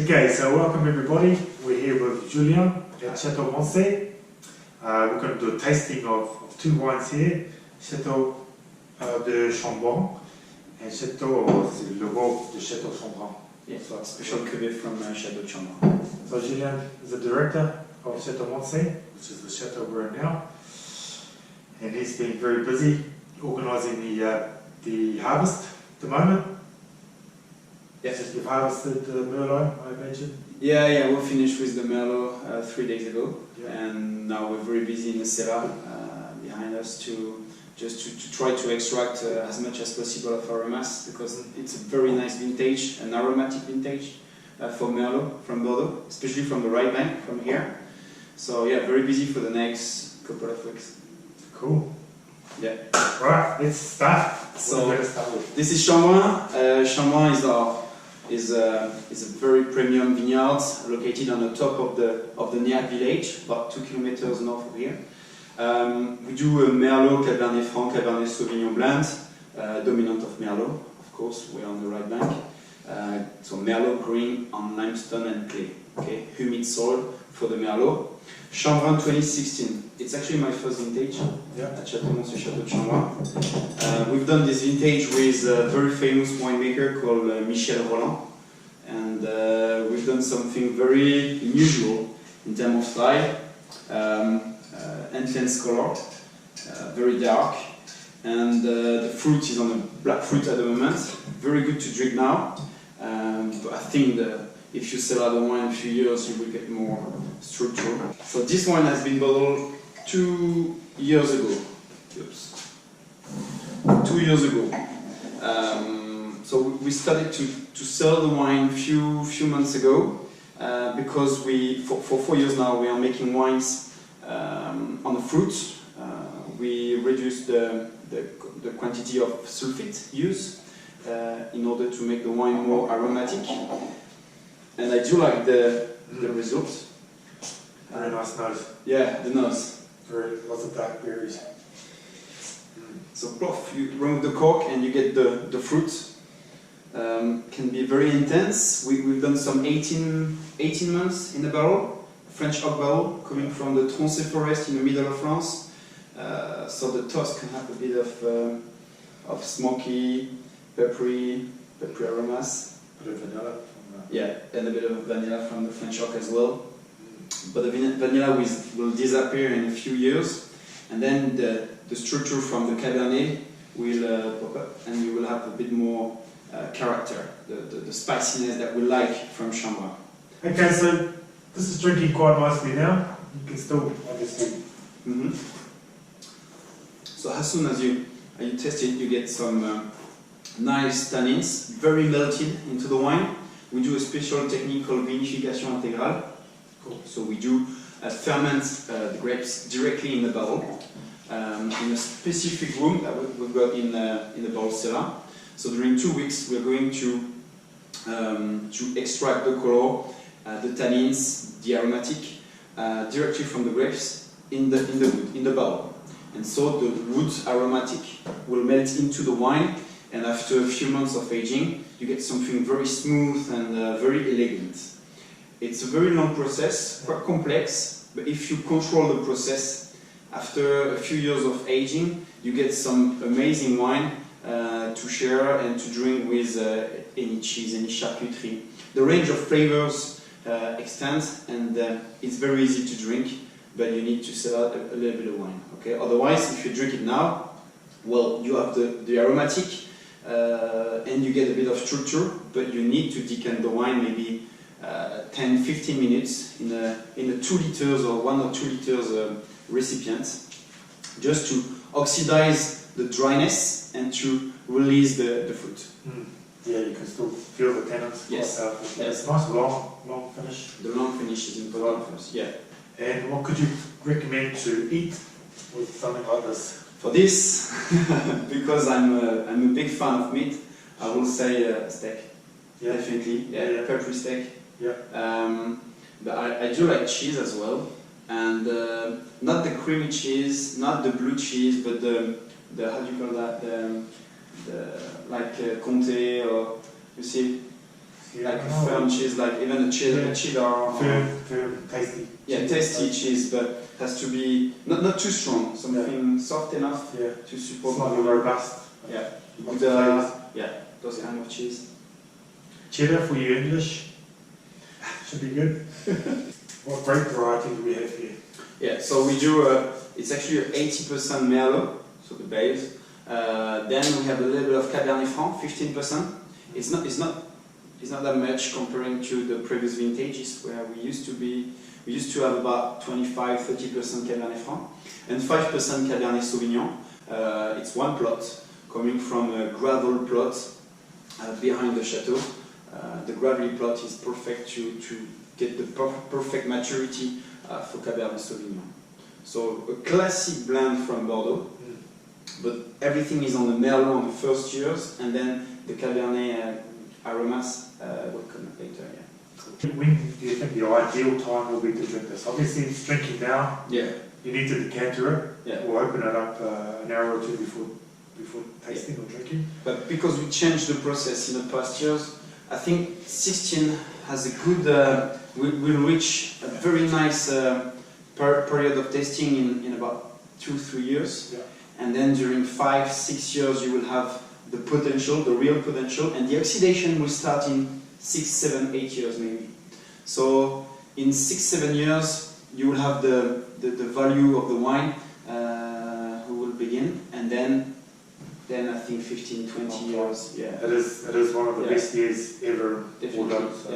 Okay, so welcome everybody. We're here with Julien at Chateau Moncet. We're going to do a tasting of two wines here, Chateau de Chambrun and Chateau, c'est le Borg de Chateau Chambrun. Yes, so special cuvée from Chateau Chambrun. So Julien is the director of Chateau Moncet, which is the chateau we're in now, and he's been very busy organising the harvest at the moment. Yes. You've harvested the Merlot, I imagine? Yeah, we finished with the Merlot 3 days ago, Yeah. and now we're very busy in the cellar behind us to try to extract as much as possible of aromas, because it's a very nice vintage, an aromatic vintage for Merlot from Bordeaux, especially from the right bank, from here. So yeah, very busy for the next couple of weeks. Cool. Yeah. Right, let's start. So What do we start with? this is Chambrun. Chambrun is a very premium vineyard located on the top of the Niac village, about 2 kilometers north of here. We do a Merlot, Cabernet Franc, Cabernet Sauvignon blend, dominant of Merlot, of course. We're on the right bank. So Merlot growing on limestone and clay. Okay, humid soil for the Merlot. Chambrun 2016. It's actually my first vintage at Chateau Moncet, Chateau Chambrun. We've done this vintage with a very famous winemaker called Michel Roland, and we've done something very unusual in terms of style. Intense color, very dark, and the fruit is on a black fruit at the moment. Very good to drink now, but I think if you sell out the wine in a few years, you will get more structure. So this wine has been bottled 2 years ago. Oops. 2 years ago. So we started to sell the wine few months ago, because for 4 years now we are making wines on the fruit. We reduced the quantity of sulfate used in order to make the wine more aromatic, and I do like the result. Very nice nose. Yeah, the nose. Lots of dark berries. So plof, you remove the cork and you get the fruit. Can be very intense. We've done some 18 months in the barrel, French oak barrel, coming from the Tronchet forest in the middle of France. So the toast can have a bit of smoky, peppery aromas. A bit of vanilla. Yeah, and a bit of vanilla from the French oak as well. But the vanilla will disappear in a few years, and then the structure from the Cabernet will pop up, and you will have a bit more character, the spiciness that we like from Chambrun. Okay, so this is drinking quite nicely now. You can still obviously. So as soon as you taste it, you get some nice tannins, very melted into the wine. We do a special technique called vinification intégrale. Cool. So we do ferment the grapes directly in the barrel in a specific room that we've got in the barrel cellar. So during 2 weeks we're going to extract the color, the tannins, the aromatic directly from the grapes in the barrel. And so the wood aromatic will melt into the wine, and after a few months of aging you get something very smooth and very elegant. It's a very long process, quite complex, but if you control the process, after a few years of aging, you get some amazing wine to share and to drink with any cheese, any charcuterie. The range of flavors extends, and it's very easy to drink, but you need to sell out a little bit of wine. Okay? Otherwise, if you drink it now, well, you have the aromatic, and you get a bit of structure, but you need to decant the wine maybe 10-15 minutes in a 2 liters or 1 or 2 liters recipient, just to oxidize the dryness and to release the fruit. Yeah, you can still feel the tannins. Yes. It's nice long finish. The long finish is important for us. Yeah. And what could you recommend to eat with something like this? For this, because I'm a big fan of meat, I will say steak. Yeah. Definitely. Yeah. Peppery steak. Yeah. But I do like cheese as well, and not the creamy cheese, not the blue cheese, but the how do you call that? The like Comté, or you see, like a firm cheese, like even a cheddar. Firm, tasty. Yeah, tasty cheese, but has to be not too strong. Something soft enough to support. Slightly robust. Yeah, With those kind of cheese. Cheddar for you English should be good. What grape variety do we have here? Yeah, so we do. It's actually 80% Merlot, so the base. Then we have a little bit of Cabernet Franc, 15%. It's not that much comparing to the previous vintages where we used to have about 25-30% Cabernet Franc and 5% Cabernet Sauvignon. It's one plot coming from a gravel plot behind the chateau. The gravelly plot is perfect to get the perfect maturity for Cabernet Sauvignon. So a classic blend from Bordeaux, but everything is on the Merlot on the first years, and then the Cabernet aromas will come later. Yeah. When do you think the ideal time will be to drink this? Obviously, it's drinking now. Yeah. You need to decanter it or open it up an hour or two before tasting or drinking. But because we changed the process in the past years, I think 16 has a good. We'll reach a very nice period of tasting in about 2-3 years, and then during 5-6 years you will have the potential, the real potential, and the oxidation will start in 6, 7, 8 years maybe. So in 6-7 years you will have the value of the wine who will begin, and then I think 15-20 years. Yeah. It is one of the best years ever. Definitely. Done, so.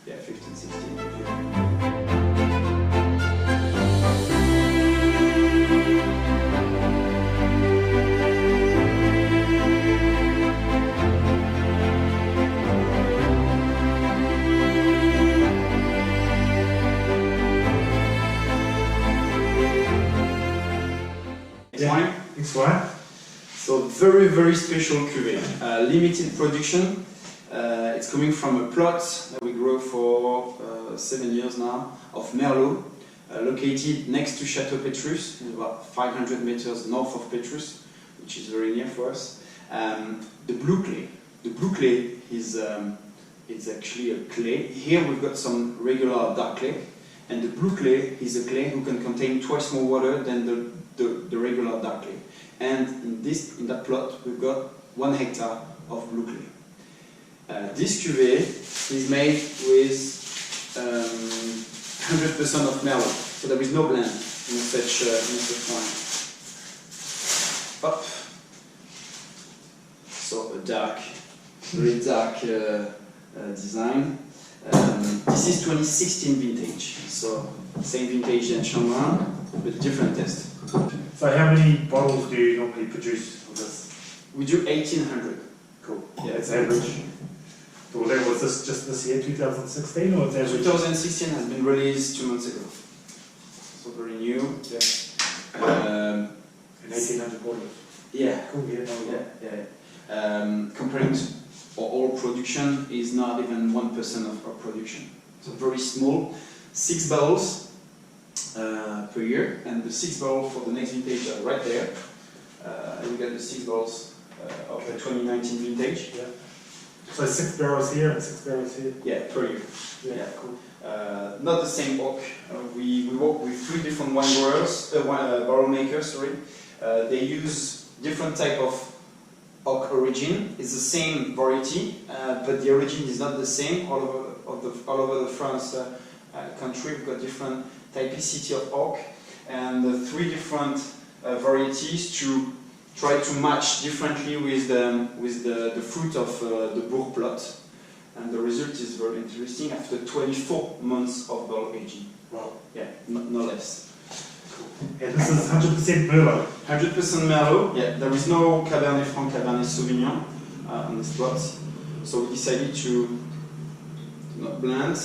Yeah, 15-16. Next one. So very, very special cuvée. Limited production. It's coming from a plot that we grow for 7 years now of Merlot, located next to Chateau Petrus, about 500 meters north of Petrus, which is very near for us. The blue clay. The blue clay is it's actually a clay. Here we've got some regular dark clay, and the blue clay is a clay who can contain twice more water than the regular dark clay. And in that plot we've got 1 hectare of blue clay. This cuvée is made with 100% of Merlot, so there is no blend in such wine. Up. So a dark, very dark design. This is 2016 vintage, so same vintage as Chambrun, but different taste. So how many bottles do you normally produce of this? We do 1800. Cool. Yeah, it's average. So was this just this year, 2016, or it's average? 2016 has been released 2 months ago, so very new. Yeah. And 1800 bottles. Yeah. Cool. Yeah. Comparing to our production is not even 1% of our production. So very small, 6 barrels per year, and the 6 barrels for the next vintage are right there. We got the 6 barrels of the 2019 vintage. Yeah. So 6 barrels here and 6 barrels here? Yeah, per year. Yeah, cool. Not the same oak. We work with 3 different wine growers, barrel makers, sorry. They use different type of oak origin. It's the same variety, but the origin is not the same all over the France country. We've got different typicity of oak, and 3 different varieties to try to match differently with the fruit of the Borg plot, and the result is very interesting after 24 months of barrel aging. Wow. Yeah, no less. Cool. And this is 100% Merlot. 100% Merlot. Yeah, there is no Cabernet Franc, Cabernet Sauvignon on this plot, so we decided to not blend.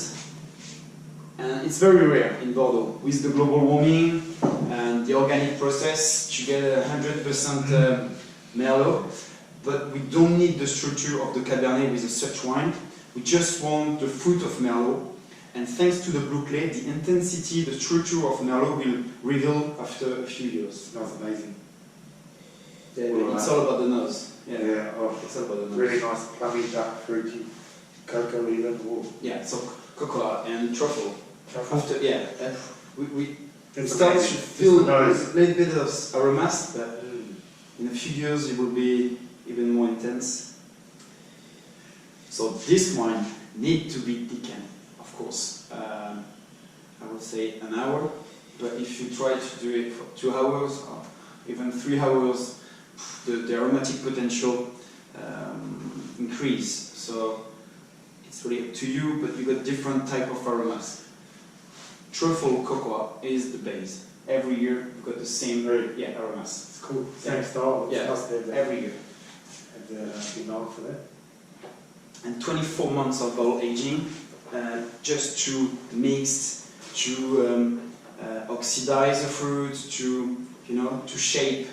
And it's very rare in Bordeaux with the global warming and the organic process to get 100% Merlot, but we don't need the structure of the Cabernet with such wine. We just want the fruit of Merlot, and thanks to the blue clay, the intensity, the structure of Merlot will reveal after a few years. That's amazing. Yeah, it's all about the nose. Yeah. Oh, it's all about the nose. Really nice, plummy, dark, fruity. Cocoa even, or Yeah, so cocoa and truffle. truffle. After, yeah, we It's start to amazing. feel Just the a nose. little bit of aromas, but Mm. in a few years it will be even more intense. So this wine need to be decanted, of course. I would say an hour, but if you try to do it for 2 hours or even 3 hours, the aromatic potential increase. So it's really up to you, but you got different type of aromas. Truffle cocoa is the base. Every year you've got the same aromas. It's cool. Same style. It's Yeah, nice to have that. every year. And be known for that. And 24 months of barrel aging, just to mix, to oxidize the fruit, to to shape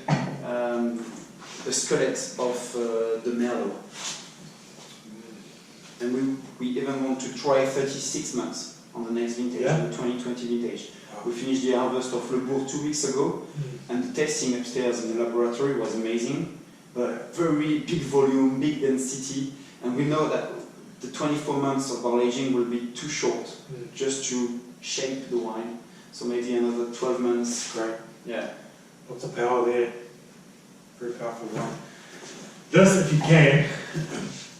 the skeleton of the Merlot. And we even want to try 36 months on the next vintage, Yeah. the 2020 vintage. We finished the harvest of Le Bourg 2 weeks ago, and the tasting upstairs in the laboratory was amazing, but very big volume, big density, and we know that the 24 months of barrel aging will be too short just to shape the wine. So maybe another 12 months. Great. Yeah. Lots of power there. Very powerful wine. This, if you can,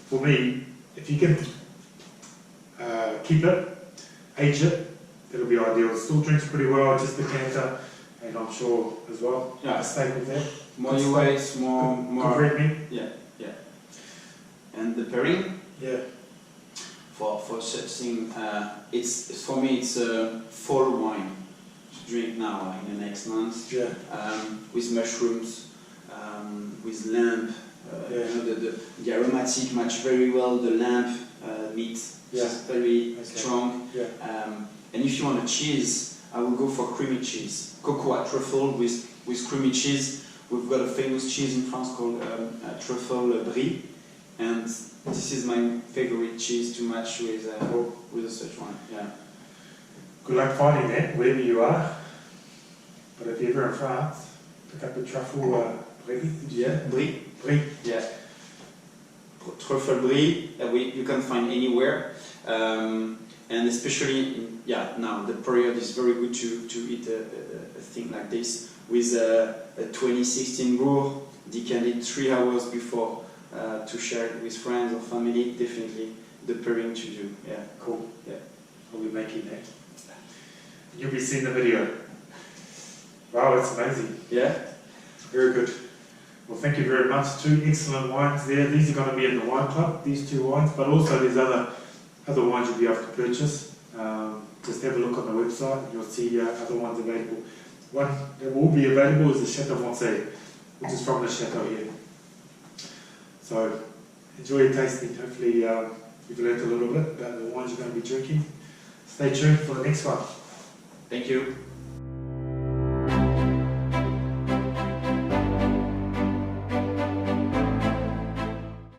for me, if you can keep it, age it, it'll be ideal. It still drinks pretty well, just the decanter, and I'm sure as well. Yeah. Stay with that. More you wait, more. Good red meat. Yeah, yeah. And the pairing Yeah. for such thing, it's for me it's a fall wine to drink now in the next month. Yeah. With mushrooms, with lamb. Yeah. The aromatic match very well the lamb meat. Yeah. It's very Okay. strong. Yeah. And if you want a cheese, I will go for creamy cheese. Cocoa truffle with creamy cheese. We've got a famous cheese in France called truffle brie, and this is my favorite cheese to match with a such one. Yeah. Good luck finding that wherever you are. But if you're ever in France, pick up the truffle brie. Yeah. Brie. Brie. Yeah. Truffle brie. You can find anywhere. And especially now the period is very good to eat a thing like this with a 2016 Bourg decanted 3 hours before to share it with friends or family. Definitely the pairing to do. Yeah, Cool. Yeah. I'll be making that. You'll be seeing the video. Wow, it's amazing. Yeah. Very good. Well, thank you very much. 2 excellent wines there. These are going to be in the wine club, these 2 wines, but also there's other wines you'll be able to purchase. Just have a look on the website and you'll see other wines available. One that will be available is the Chateau Panet, which is from the chateau here. So enjoy your tasting. Hopefully you've learned a little bit about the wines you're going to be drinking. Stay tuned for the next one. Thank you.